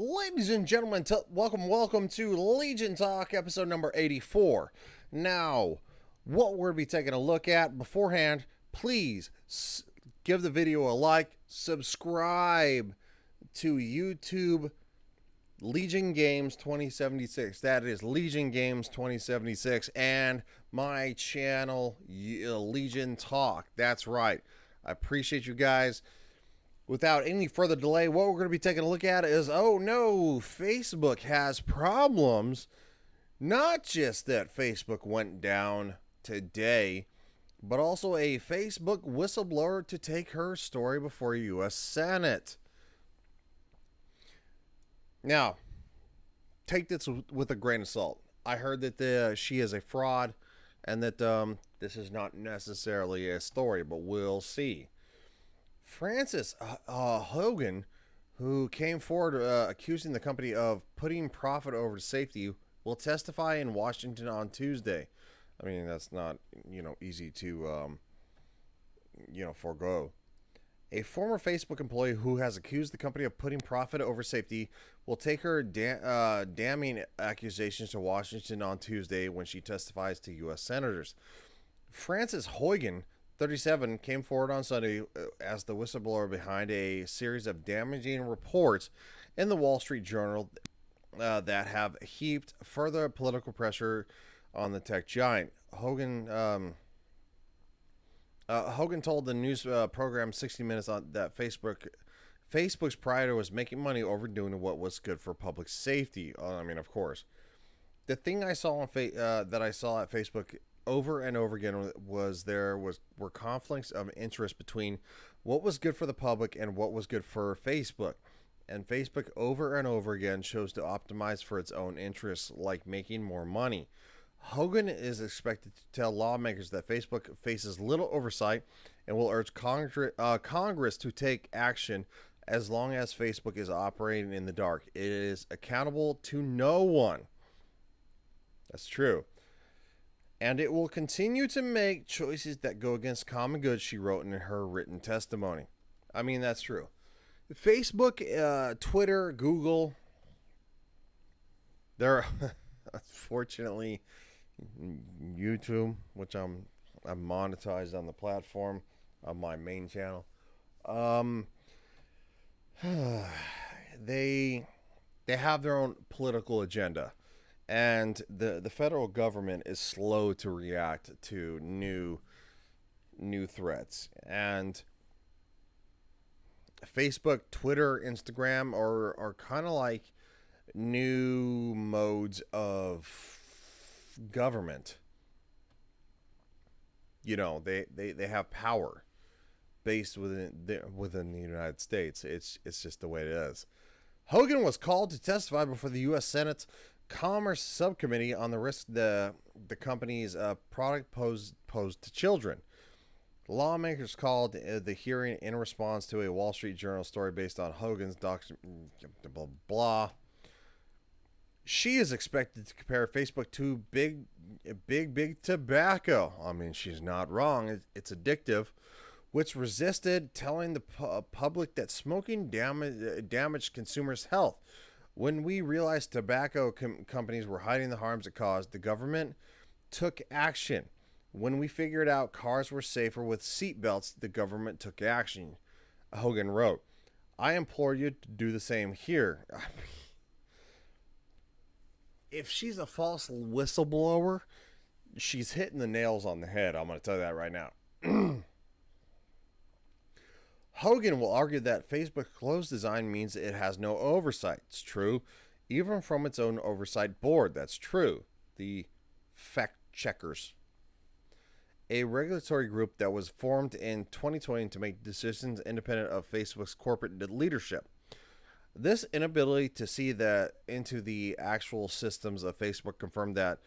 Ladies and gentlemen, welcome to Legion Talk, episode number 84. Now, what we're going to be taking a look at beforehand, please give the video a like, subscribe to YouTube Legion Games 2076. That is Legion Games 2076, and my channel, Legion Talk. That's right. I appreciate you guys. Without any further delay, what we're going to be taking a look at is, oh no, Facebook has problems. Not just that Facebook went down today, but also a Facebook whistleblower to take her story before U.S. Senate. Now, take this with a grain of salt. I heard that she is a fraud and that this is not necessarily a story, but we'll see. Francis Hogan, who came forward accusing the company of putting profit over safety, will testify in Washington on Tuesday. I mean, that's not, easy to, forego. A former Facebook employee who has accused the company of putting profit over safety will take her damning accusations to Washington on Tuesday when she testifies to U.S. senators. Francis Hogan, 37, came forward on Sunday as the whistleblower behind a series of damaging reports in the Wall Street Journal that have heaped further political pressure on the tech giant. Hogan told the news program 60 Minutes that Facebook's priority was making money over doing what was good for public safety. I mean, of course. The thing I saw on that I saw at Facebook over and over again were conflicts of interest between what was good for the public and what was good for Facebook. And Facebook over and over again chose to optimize for its own interests, like making more money. Hogan is expected to tell lawmakers that Facebook faces little oversight and will urge Congress to take action as long as Facebook is operating in the dark. It is accountable to no one. That's true. And it will continue to make choices that go against common good, she wrote in her written testimony. I mean, that's true. Facebook, Twitter, Google, they're unfortunately YouTube, which I'm monetized on the platform on my main channel. They have their own political agenda. And the federal government is slow to react to new threats. And Facebook, Twitter, Instagram are kind of like new modes of government. They have power based within the United States. It's just the way it is. Hogan was called to testify before the U.S. Senate Commerce Subcommittee on the risk the company's product posed to children. Lawmakers called the hearing in response to a Wall Street Journal story based on Hogan's blah blah. She is expected to compare Facebook to big tobacco. I mean, she's not wrong. It's addictive, which resisted telling the public that smoking damaged consumers' health. When we realized tobacco companies were hiding the harms it caused, the government took action. When we figured out cars were safer with seatbelts, the government took action, Hogan wrote. I implore you to do the same here. If she's a false whistleblower, she's hitting the nails on the head. I'm going to tell you that right now. Hogan will argue that Facebook's closed design means it has no oversight. It's true. Even from its own oversight board, that's true. The fact checkers. A regulatory group that was formed in 2020 to make decisions independent of Facebook's corporate leadership. This inability to see into the actual systems of Facebook confirmed that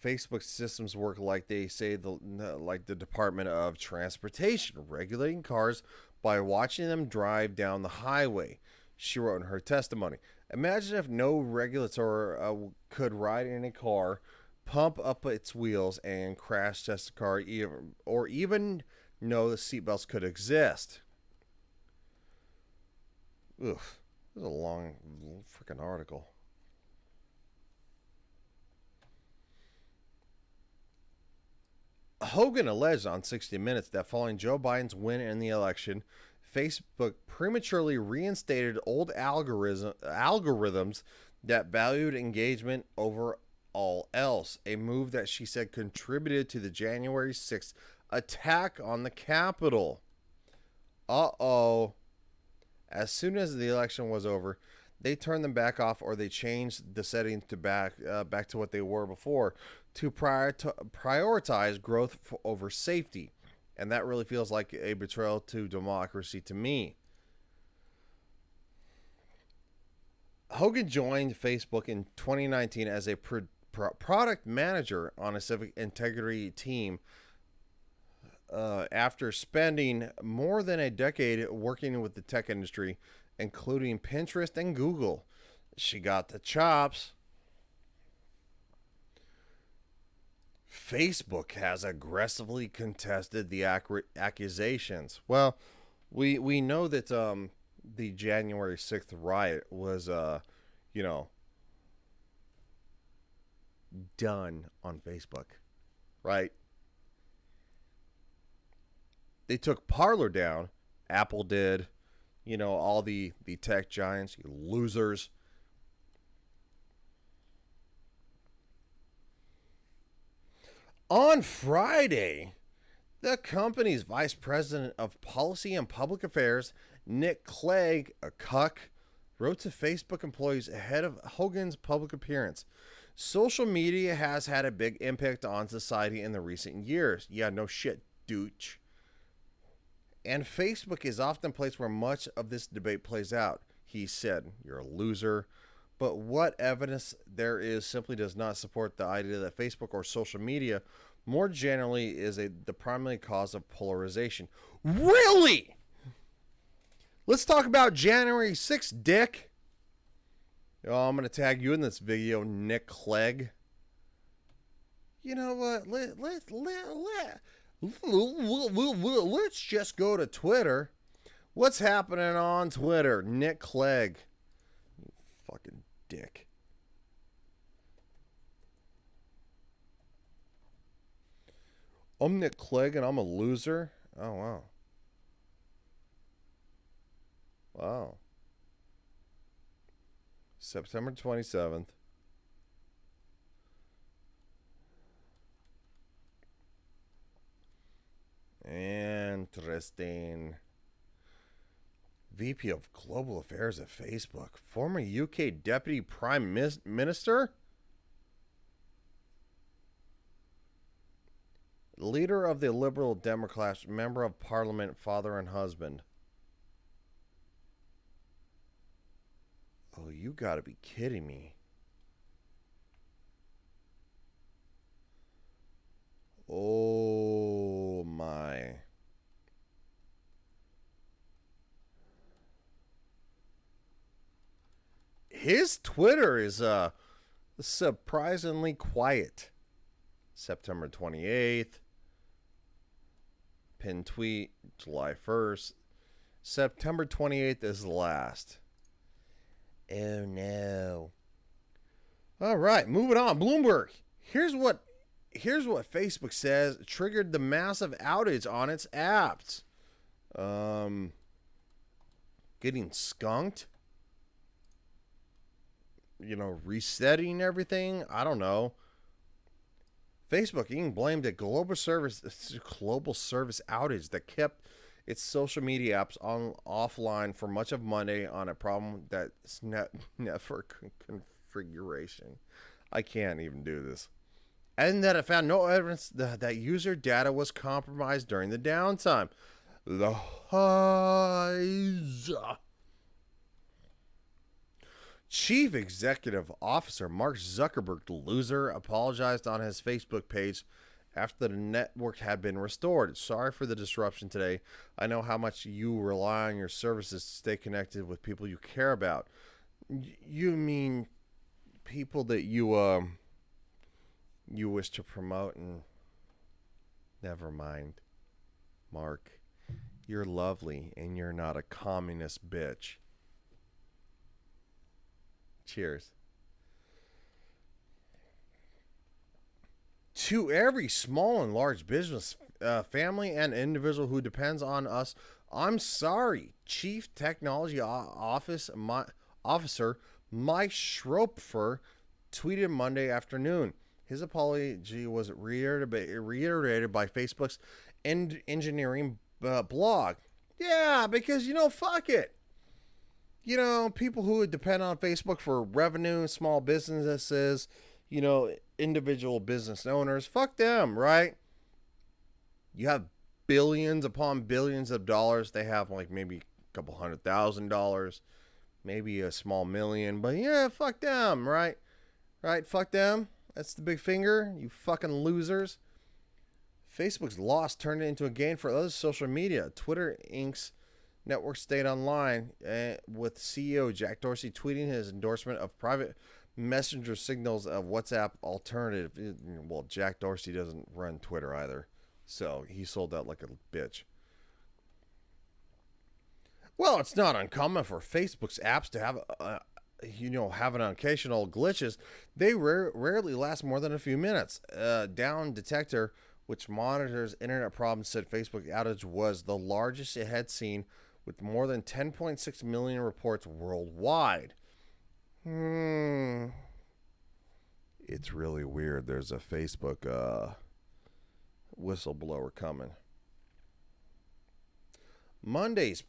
Facebook's systems work like they say, like the Department of Transportation, regulating cars by watching them drive down the highway, she wrote in her testimony. Imagine if no regulator could ride in a car, pump up its wheels, and crash test the car, or even know the seatbelts could exist. Oof. This is a long freaking article. Hogan alleged on 60 Minutes that following Joe Biden's win in the election, Facebook prematurely reinstated old algorithms that valued engagement over all else, a move that she said contributed to the January 6th attack on the Capitol. Uh-oh. As soon as the election was over, they turned them back off, or they changed the settings to back to what they were before, to prioritize growth over safety. And that really feels like a betrayal to democracy to me. Hogan joined Facebook in 2019 as a product manager on a civic integrity team after spending more than a decade working with the tech industry, including Pinterest and Google. She got the chops. Facebook has aggressively contested the accusations. Well, we know that the January 6th riot was, done on Facebook, right? They took Parler down. Apple did. All the tech giants, you losers. On Friday, the company's vice president of policy and public affairs, Nick Clegg, a cuck, wrote to Facebook employees ahead of Hogan's public appearance. Social media has had a big impact on society in the recent years. Yeah, no shit, douche. And Facebook is often a place where much of this debate plays out. He said, "You're a loser." But what evidence there is simply does not support the idea that Facebook or social media more generally is the primary cause of polarization. Really? Let's talk about January 6th, dick. Oh, I'm going to tag you in this video, Nick Clegg. You know what? Let's just go to Twitter. What's happening on Twitter? Nick Clegg. You fucking dick. I'm Nick Clegg and I'm a loser? Oh, wow. Wow. September 27th. Interesting. VP of Global Affairs at Facebook. Former UK Deputy Prime Minister? Leader of the Liberal Democrats, Member of Parliament, father and husband. Oh, you gotta be kidding me. Oh my. His Twitter is surprisingly quiet. September 28th. Pin tweet, July 1st. September 28th is the last. Oh no. All right, moving on. Bloomberg. Here's what Facebook says triggered the massive outage on its apps. Getting skunked. Resetting everything. I don't know. Facebook even blamed a global service outage that kept its social media apps offline for much of Monday on a problem that's network configuration. I can't even do this. And that it found no evidence that user data was compromised during the downtime. The Chief Executive Officer Mark Zuckerberg, the loser, apologized on his Facebook page after the network had been restored. Sorry for the disruption today. I know how much you rely on your services to stay connected with people you care about. You mean people that you wish to promote? And never mind, Mark. You're lovely and you're not a communist bitch. Cheers. To every small and large business, family, and individual who depends on us, I'm sorry. Chief Technology Officer Mike Schroepfer tweeted Monday afternoon. His apology was reiterated by Facebook's engineering blog. Yeah, because, fuck it. People who would depend on Facebook for revenue, small businesses, individual business owners, fuck them, right? You have billions upon billions of dollars. They have like maybe a couple $100,000, maybe a small million, but yeah, fuck them, right? Right? Fuck them. That's the big finger, you fucking losers. Facebook's loss turned it into a gain for other social media. Twitter Inc.'s network stayed online, with CEO Jack Dorsey tweeting his endorsement of private messenger signals of WhatsApp alternative. Well, Jack Dorsey doesn't run Twitter either, so he sold out like a bitch. Well, it's not uncommon for Facebook's apps to have have an occasional glitches. They rarely last more than a few minutes. Down Detector, which monitors internet problems, said Facebook outage was the largest it had seen, with more than 10.6 million reports worldwide. It's really weird. There's a Facebook whistleblower coming. Monday's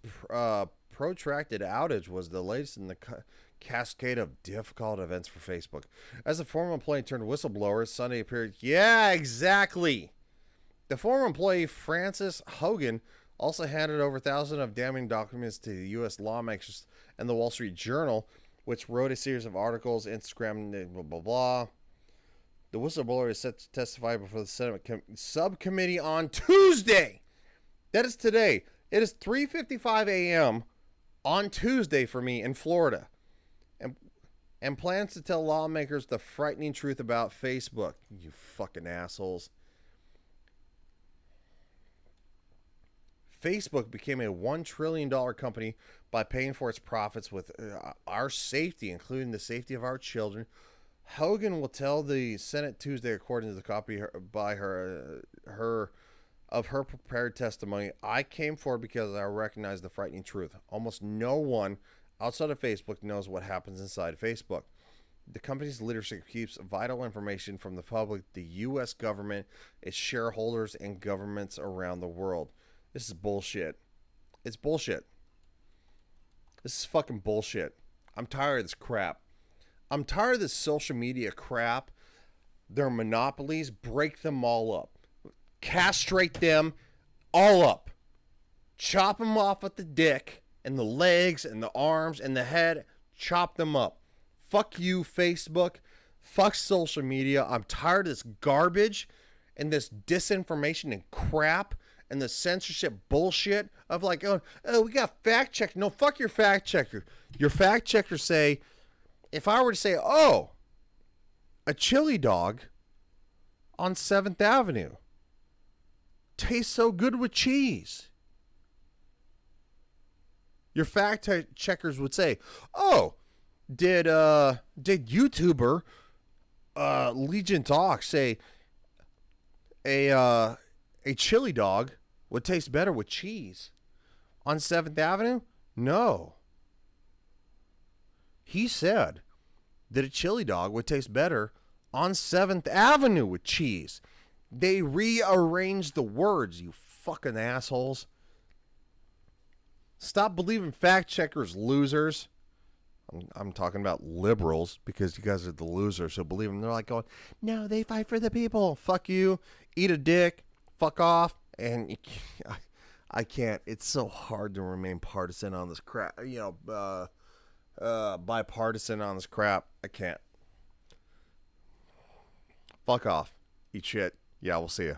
protracted outage was the latest in the cascade of difficult events for Facebook. As a former employee turned whistleblower, Sunday appeared. Yeah, exactly. The former employee, Francis Hogan, also handed over thousands of damning documents to the U.S. lawmakers and the Wall Street Journal, which wrote a series of articles, Instagram, blah, blah, blah. The whistleblower is set to testify before the Senate subcommittee on Tuesday. That is today. It is 3:55 a.m. on Tuesday for me in Florida. And plans to tell lawmakers the frightening truth about Facebook. You fucking assholes. Facebook became a $1 trillion company by paying for its profits with our safety, including the safety of our children. Hogan will tell the Senate Tuesday, according to the copy by her prepared testimony. I came forward because I recognize the frightening truth. Almost no one outside of Facebook knows what happens inside Facebook. The company's leadership keeps vital information from the public, the U.S. government, its shareholders, and governments around the world. This is bullshit. It's bullshit. This is fucking bullshit. I'm tired of this crap. I'm tired of this social media crap. Their monopolies, break them all up. Castrate them all up. Chop them off at the dick and the legs and the arms and the head. Chop them up. Fuck you, Facebook. Fuck social media. I'm tired of this garbage and this disinformation and crap and the censorship bullshit of like, oh, we got fact check. No, fuck your fact checker. Your fact checkers say, if I were to say, oh, a chili dog on 7th Avenue tastes so good with cheese. Your fact checkers would say, oh, did YouTuber Legion Talk say a chili dog would taste better with cheese on 7th Avenue? No. He said that a chili dog would taste better on 7th Avenue with cheese. They rearranged the words, you fucking assholes. Stop believing fact checkers, losers. I'm talking about liberals because you guys are the losers who believe them. They're like going, no, they fight for the people. Fuck you. Eat a dick. Fuck off. And I can't. It's so hard to remain partisan on this crap. Bipartisan on this crap. I can't. Fuck off. Eat shit. Yeah, we'll see you.